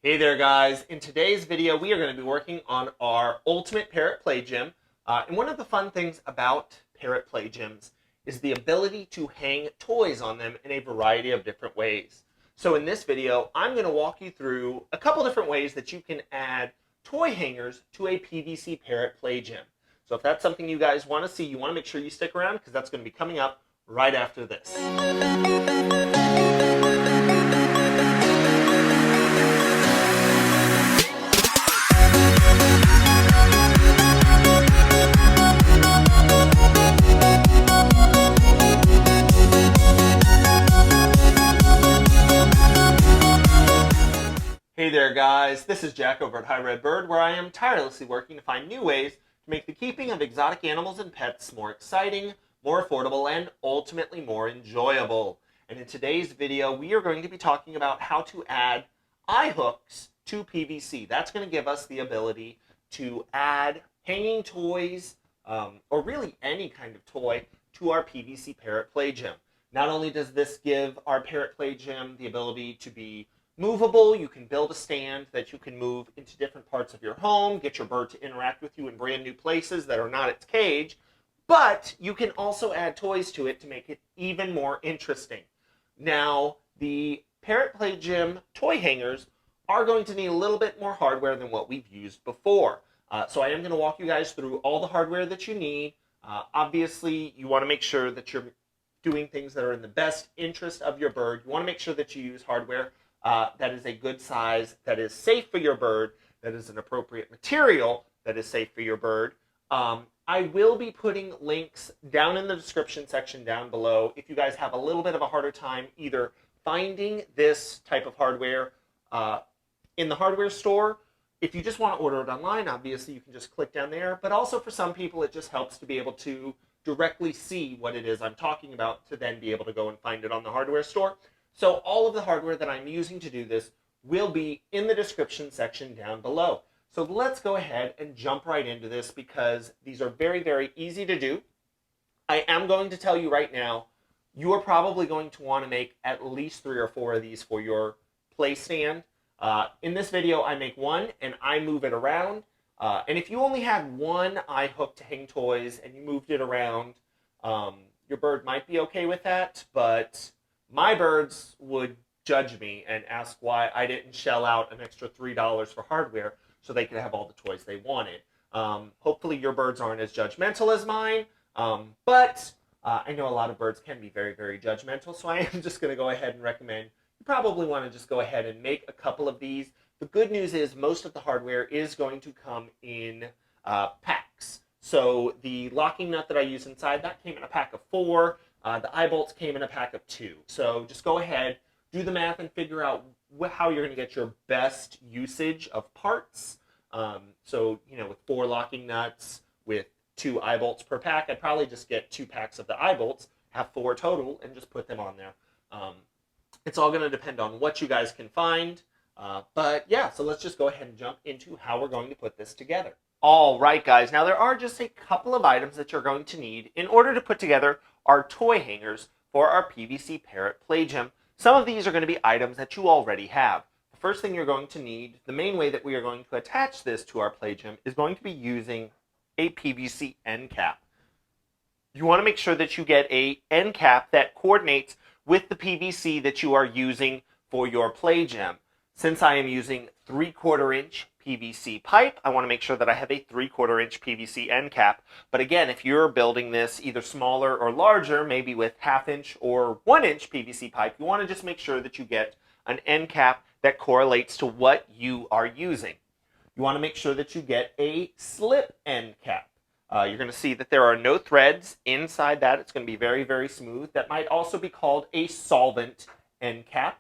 Hey there guys, in today's video we are going to be working on our ultimate Parrot Play Gym. And one of the fun things about Parrot Play Gyms is the ability to hang toys on them in a variety of different ways. So in this video I'm going to walk you through a couple different ways that you can add toy hangers to a PVC Parrot Play Gym. So if that's something you guys want to see, you want to make sure you stick around because that's going to be coming up right after this. Hey there guys, this is Jack over at High Red Bird, where I am tirelessly working to find new ways to make the keeping of exotic animals and pets more exciting, more affordable, and ultimately more enjoyable. And in today's video, we are going to be talking about how to add eye hooks to PVC. That's going to give us the ability to add hanging toys, or really any kind of toy, to our PVC Parrot Play Gym. Not only does this give our Parrot Play Gym the ability to be movable, you can build a stand that you can move into different parts of your home, get your bird to interact with you in brand new places that are not its cage, but you can also add toys to it to make it even more interesting. Now, the Parrot Play Gym toy hangers are going to need a little bit more hardware than what we've used before. So I am going to walk you guys through all the hardware that you need. Obviously, you want to make sure that you're doing things that are in the best interest of your bird. You want to make sure that you use hardware that is a good size, that is safe for your bird, that is an appropriate material that is safe for your bird. I will be putting links down in the description section down below if you guys have a little bit of a harder time either finding this type of hardware in the hardware store. If you just want to order it online, obviously you can just click down there, but also for some people it just helps to be able to directly see what it is I'm talking about to then be able to go and find it on the hardware store. So all of the hardware that I'm using to do this will be in the description section down below. So let's go ahead and jump right into this because these are very, very easy to do. I am going to tell you right now, you are probably going to want to make at least 3 or 4 of these for your play stand. In this video, I make one and I move it around. And if you only had one eye hook to hang toys and you moved it around, your bird might be okay with that, but my birds would judge me and ask why I didn't shell out an extra $3 for hardware so they could have all the toys they wanted. Hopefully your birds aren't as judgmental as mine, but I know a lot of birds can be very, very judgmental, so I am just going to go ahead and recommend you probably want to just go ahead and make a couple of these. The good news is most of the hardware is going to come in packs. So the locking nut that I use inside, that came in a pack of 4. The eye bolts came in a pack of 2. So just go ahead, do the math, and figure out how you're going to get your best usage of parts. So, with 4 locking nuts, with 2 eye bolts per pack, I'd probably just get 2 packs of the eye bolts, have 4 total, and just put them on there. It's all going to depend on what you guys can find. But yeah, so let's just go ahead and jump into how we're going to put this together. All right, guys. Now, there are just a couple of items that you're going to need in order to put together our toy hangers for our PVC Parrot Play Gym. Some of these are going to be items that you already have. The first thing you're going to need, the main way that we are going to attach this to our Play Gym, is going to be using a PVC end cap. You want to make sure that you get a end cap that coordinates with the PVC that you are using for your Play Gym. Since I am using 3/4 inch PVC pipe, I want to make sure that I have a 3/4 inch PVC end cap. But again, if you're building this either smaller or larger, maybe with 1/2 inch or 1 inch PVC pipe, you want to just make sure that you get an end cap that correlates to what you are using. You want to make sure that you get a slip end cap. You're going to see that there are no threads inside that. It's going to be very, very smooth. That might also be called a solvent end cap.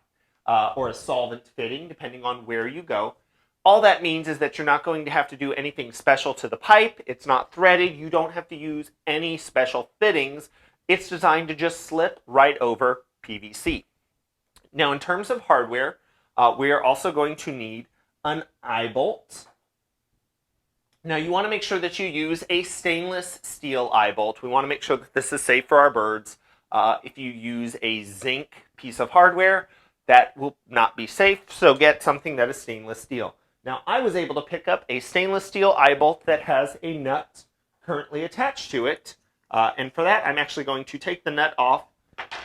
Or a solvent fitting, depending on where you go. All that means is that you're not going to have to do anything special to the pipe. It's not threaded. You don't have to use any special fittings. It's designed to just slip right over PVC. Now, in terms of hardware, we are also going to need an eye bolt. Now, you want to make sure that you use a stainless steel eye bolt. We want to make sure that this is safe for our birds. If you use a zinc piece of hardware, that will not be safe, so get something that is stainless steel. Now, I was able to pick up a stainless steel eye bolt that has a nut currently attached to it, and for that, I'm actually going to take the nut off,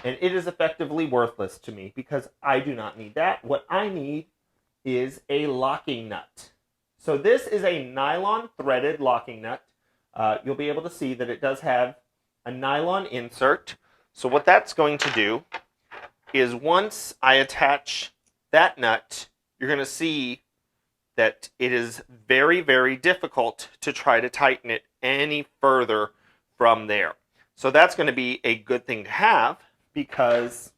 and it is effectively worthless to me because I do not need that. What I need is a locking nut. So this is a nylon threaded locking nut. You'll be able to see that it does have a nylon insert. So what that's going to do is once I attach that nut, you're going to see that it is very, very difficult to try to tighten it any further from there. So that's going to be a good thing to have because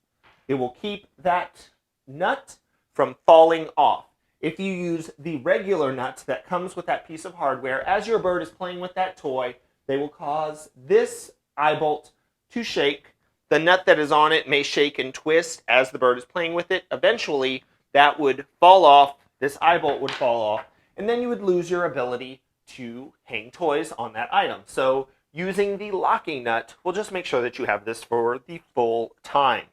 it will keep that nut from falling off. If you use the regular nut that comes with that piece of hardware, as your bird is playing with that toy, they will cause this eye bolt to shake. The nut that is on it may shake and twist as the bird is playing with it. Eventually, that would fall off, this eye bolt would fall off, and then you would lose your ability to hang toys on that item. So using the locking nut will just make sure that you have this for the full time.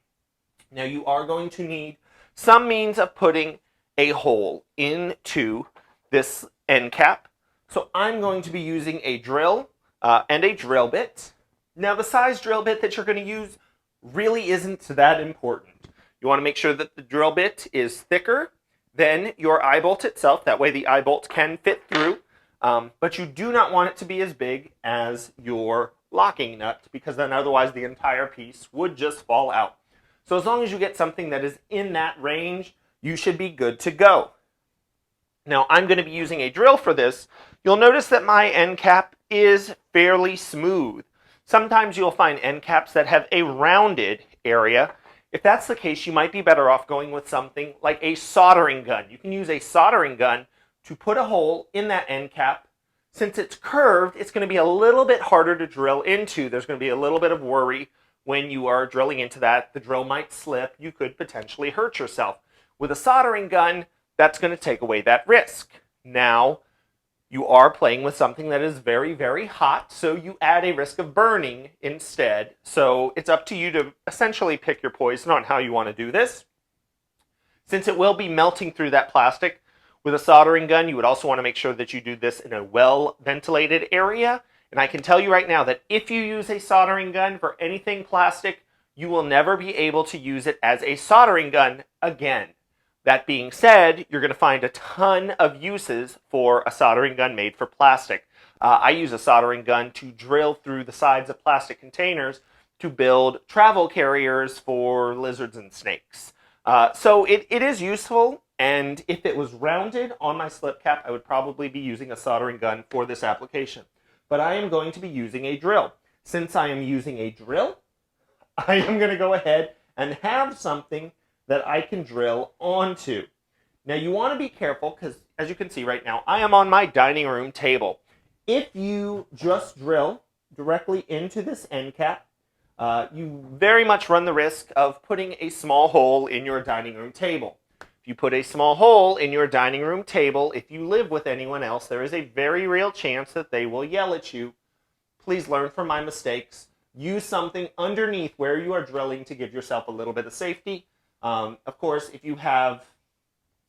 Now you are going to need some means of putting a hole into this end cap. So I'm going to be using a drill and a drill bit. Now the size drill bit that you're going to use really isn't that important. You want to make sure that the drill bit is thicker than your eye bolt itself. That way the eye bolt can fit through. But you do not want it to be as big as your locking nut because then otherwise the entire piece would just fall out. So as long as you get something that is in that range, you should be good to go. Now I'm going to be using a drill for this. You'll notice that my end cap is fairly smooth. Sometimes you'll find end caps that have a rounded area. If that's the case, you might be better off going with something like a soldering gun. You can use a soldering gun to put a hole in that end cap. Since it's curved, it's going to be a little bit harder to drill into. There's going to be a little bit of worry when you are drilling into that. The drill might slip. You could potentially hurt yourself. With a soldering gun, that's going to take away that risk. Now, you are playing with something that is very, very hot, so you add a risk of burning instead. So it's up to you to essentially pick your poison on how you want to do this. Since it will be melting through that plastic, with a soldering gun, you would also want to make sure that you do this in a well-ventilated area. And I can tell you right now that if you use a soldering gun for anything plastic, you will never be able to use it as a soldering gun again. That being said, you're going to find a ton of uses for a soldering gun made for plastic. I use a soldering gun to drill through the sides of plastic containers to build travel carriers for lizards and snakes. So it is useful, and if it was rounded on my slip cap, I would probably be using a soldering gun for this application. But I am going to be using a drill. Since I am using a drill, I am going to go ahead and have something that I can drill onto. Now you want to be careful because as you can see right now, I am on my dining room table. If you just drill directly into this end cap, you very much run the risk of putting a small hole in your dining room table. If you put a small hole in your dining room table, if you live with anyone else, there is a very real chance that they will yell at you. Please learn from my mistakes. Use something underneath where you are drilling to give yourself a little bit of safety. Of course, if you have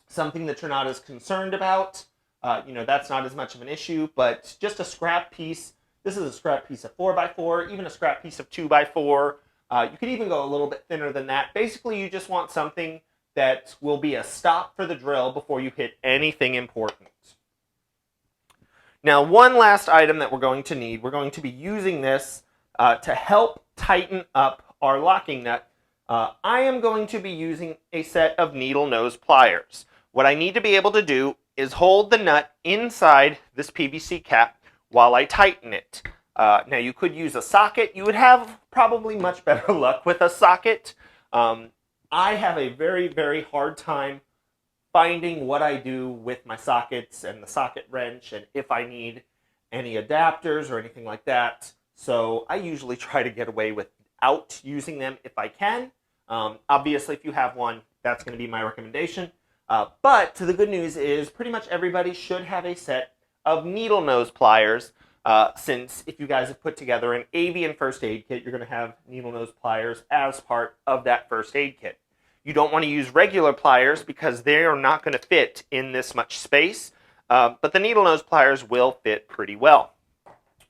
something that you're not as concerned about, that's not as much of an issue, but just a scrap piece. This is a scrap piece of 4x4, even a scrap piece of 2x4. You could even go a little bit thinner than that. Basically, you just want something that will be a stop for the drill before you hit anything important. Now, one last item that we're going to need, we're going to be using this to help tighten up our locking nut. I am going to be using a set of needle nose pliers. What I need to be able to do is hold the nut inside this PVC cap while I tighten it. Now you could use a socket. You would have probably much better luck with a socket. I have a very, very hard time finding what I do with my sockets and the socket wrench and if I need any adapters or anything like that. So I usually try to get away without using them if I can. Obviously, if you have one, that's going to be my recommendation. But the good news is pretty much everybody should have a set of needle nose pliers. Since if you guys have put together an avian first aid kit, you're going to have needle nose pliers as part of that first aid kit. You don't want to use regular pliers because they are not going to fit in this much space, but the needle nose pliers will fit pretty well.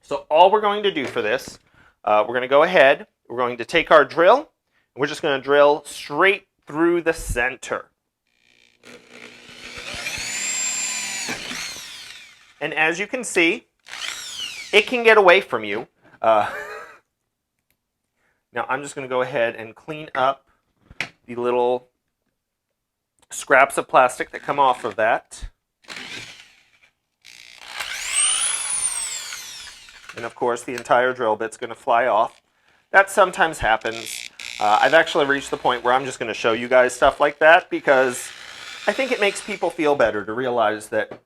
So all we're going to do for this, we're going to go ahead, we're going to take our drill, and we're just going to drill straight through the center. And as you can see, it can get away from you. Now I'm just going to go ahead and clean up the little scraps of plastic that come off of that. And of course the entire drill bit's going to fly off. That sometimes happens. I've actually reached the point where I'm just going to show you guys stuff like that because I think it makes people feel better to realize that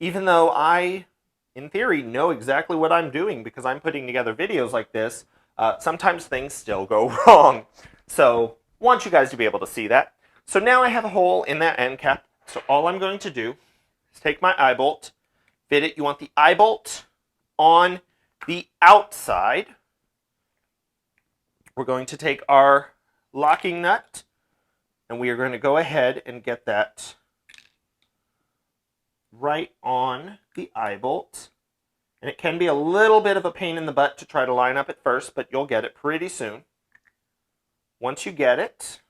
even though I, in theory, know exactly what I'm doing because I'm putting together videos like this, sometimes things still go wrong. So I want you guys to be able to see that. So now I have a hole in that end cap. So all I'm going to do is take my eye bolt, fit it. You want the eye bolt on the outside. We're going to take our locking nut and we are going to go ahead and get that right on the eye bolt. And it can be a little bit of a pain in the butt to try to line up at first, but you'll get it pretty soon. Once you get it,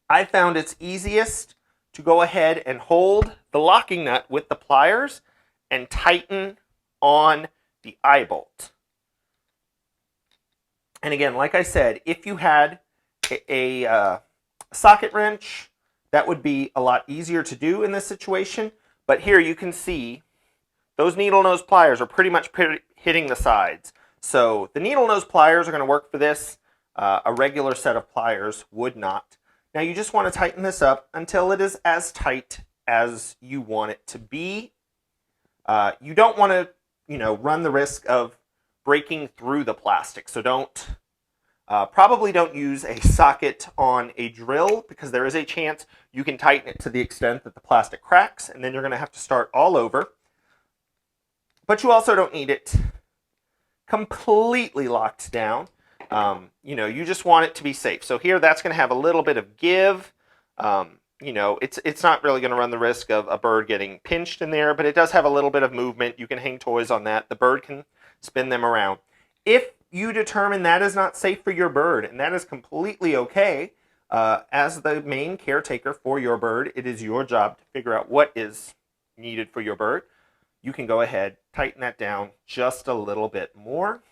I found it's easiest to go ahead and hold the locking nut with the pliers and tighten on the eye bolt. And again, like I said, if you had a socket wrench, that would be a lot easier to do in this situation. But here you can see those needle nose pliers are pretty much hitting the sides. So the needle nose pliers are going to work for this. A regular set of pliers would not. Now you just want to tighten this up until it is as tight as you want it to be. You don't want to, run the risk of breaking through the plastic. So probably don't use a socket on a drill because there is a chance you can tighten it to the extent that the plastic cracks and then you're going to have to start all over. But you also don't need it completely locked down. You just want it to be safe. So here that's going to have a little bit of give. It's not really going to run the risk of a bird getting pinched in there, but it does have a little bit of movement. You can hang toys on that. The bird can spin them around. If you determine that is not safe for your bird, and that is completely okay, as the main caretaker for your bird, it is your job to figure out what is needed for your bird. You can go ahead, tighten that down just a little bit more.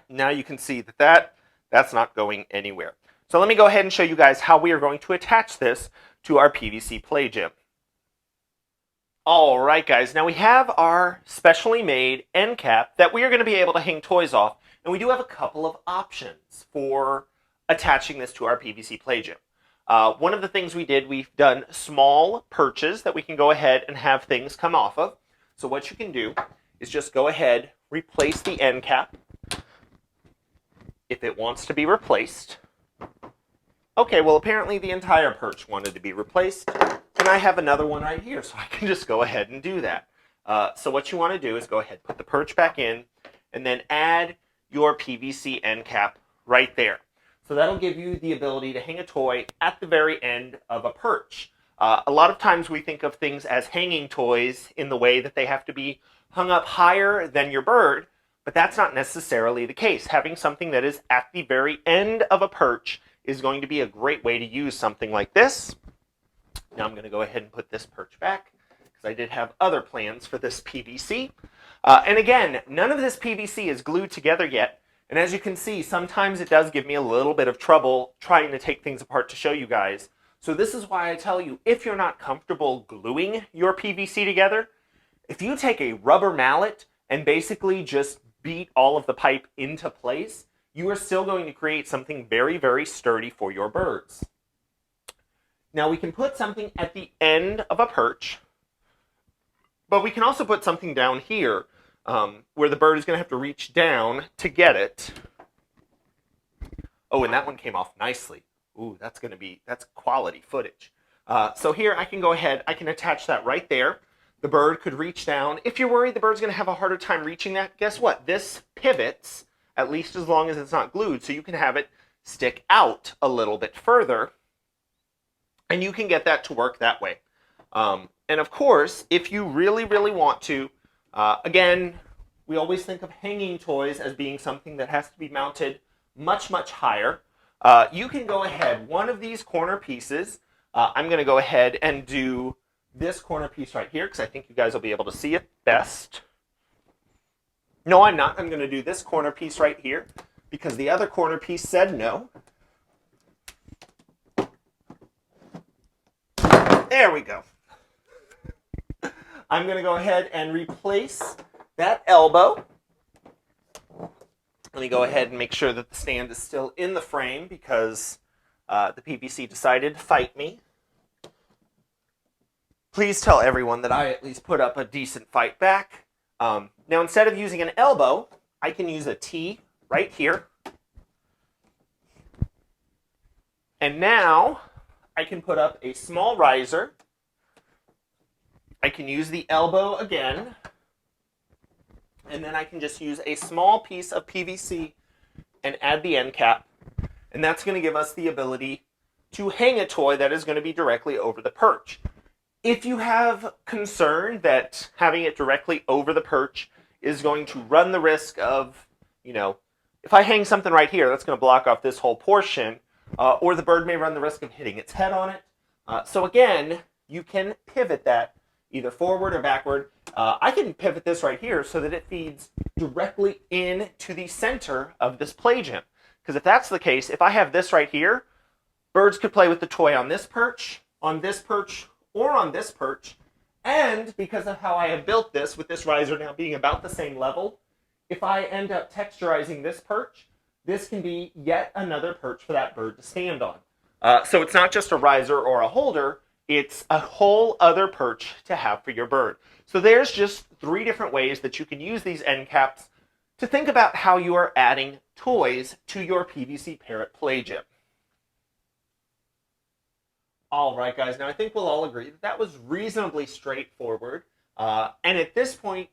Now you can see that that's not going anywhere. So let me go ahead and show you guys how we are going to attach this to our PVC play gym. All right, guys, now we have our specially made end cap that we are going to be able to hang toys off, and we do have a couple of options for attaching this to our PVC play gym. One of the things we've done small perches that we can go ahead and have things come off of. So what you can do is just go ahead, replace the end cap if it wants to be replaced. Okay, well apparently the entire perch wanted to be replaced, and I have another one right here, so I can just go ahead and do that. So what you want to do is go ahead, put the perch back in, and then add your PVC end cap right there. So that'll give you the ability to hang a toy at the very end of a perch. A lot of times we think of things as hanging toys in the way that they have to be hung up higher than your bird, but that's not necessarily the case. Having something that is at the very end of a perch is going to be a great way to use something like this. Now I'm going to go ahead and put this perch back because I did have other plans for this PVC. And again, none of this PVC is glued together yet. And as you can see, sometimes it does give me a little bit of trouble trying to take things apart to show you guys. So this is why I tell you, if you're not comfortable gluing your PVC together, if you take a rubber mallet and basically just beat all of the pipe into place, you are still going to create something very, very sturdy for your birds. Now we can put something at the end of a perch, but we can also put something down here where the bird is going to have to reach down to get it. Oh, and that one came off nicely. Ooh, that's quality footage. So here I can go ahead, I can attach that right there. The bird could reach down. If you're worried the bird's going to have a harder time reaching that, guess what? This pivots, at least as long as it's not glued, so you can have it stick out a little bit further, and you can get that to work that way. And of course, if you really, really want to, again, we always think of hanging toys as being something that has to be mounted much, much higher. You can go ahead, one of these corner pieces, I'm going to go ahead and do this corner piece right here because I think you guys will be able to see it best. No, I'm not. I'm going to do this corner piece right here because the other corner piece said no. There we go. I'm going to go ahead and replace that elbow. Let me go ahead and make sure that the stand is still in the frame because the PVC decided to fight me. Please tell everyone that I at least put up a decent fight back. Now, instead of using an elbow, I can use a T right here. And now I can put up a small riser. I can use the elbow again. And then I can just use a small piece of PVC and add the end cap. And that's going to give us the ability to hang a toy that is going to be directly over the perch. If you have concern that having it directly over the perch is going to run the risk of, if I hang something right here, that's going to block off this whole portion, or the bird may run the risk of hitting its head on it. So again, you can pivot that either forward or backward. I can pivot this right here so that it feeds directly into the center of this play gym. Because if that's the case, if I have this right here, birds could play with the toy on this perch, or on this perch. And because of how I have built this, with this riser now being about the same level, if I end up texturizing this perch, this can be yet another perch for that bird to stand on. So it's not just a riser or a holder, it's a whole other perch to have for your bird. So there's just 3 different ways that you can use these end caps to think about how you are adding toys to your PVC Parrot play gym. All right, guys. Now, I think we'll all agree that that was reasonably straightforward. And at this point,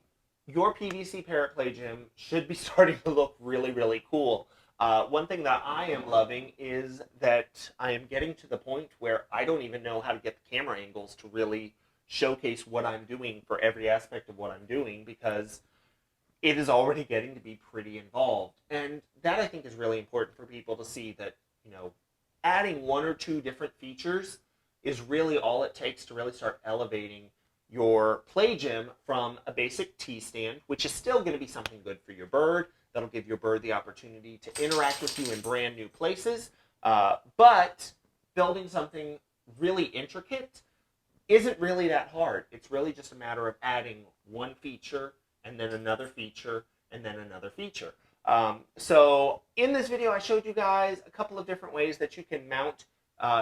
your PVC Parrot play gym should be starting to look really, really cool. One thing that I am loving is that I am getting to the point where I don't even know how to get the camera angles to really showcase what I'm doing for every aspect of what I'm doing, because it is already getting to be pretty involved. And that, I think, is really important for people to see that, adding 1 or 2 different features is really all it takes to really start elevating your play gym from a basic T stand, which is still going to be something good for your bird. That'll give your bird the opportunity to interact with you in brand new places. But building something really intricate isn't really that hard. It's really just a matter of adding 1 feature and then another feature and then another feature. So in this video, I showed you guys a couple of different ways that you can mount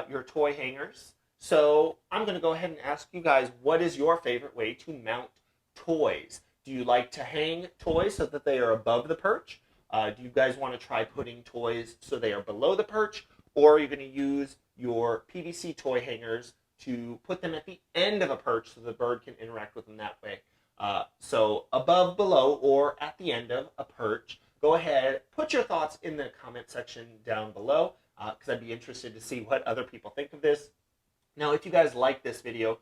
your toy hangers. So I'm going to go ahead and ask you guys, what is your favorite way to mount toys? Do you like to hang toys so that they are above the perch? Do you guys want to try putting toys so they are below the perch? Or are you going to use your PVC toy hangers to put them at the end of a perch so the bird can interact with them that way? So above, below, or at the end of a perch. Go ahead, put your thoughts in the comment section down below, because I'd be interested to see what other people think of this. Now, if you guys like this video,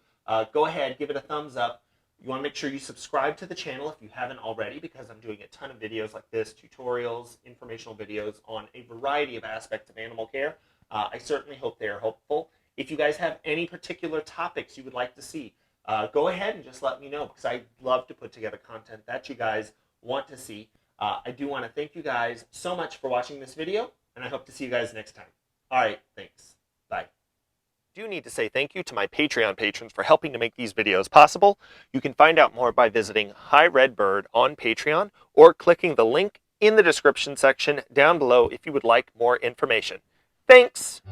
go ahead, give it a thumbs up. You want to make sure you subscribe to the channel if you haven't already, because I'm doing a ton of videos like this, tutorials, informational videos on a variety of aspects of animal care. I certainly hope they are helpful. If you guys have any particular topics you would like to see, go ahead and just let me know, because I love to put together content that you guys want to see. I do want to thank you guys so much for watching this video, and I hope to see you guys next time. All right, thanks. Bye. I do need to say thank you to my Patreon patrons for helping to make these videos possible. You can find out more by visiting Hi Red Bird on Patreon or clicking the link in the description section down below if you would like more information. Thanks!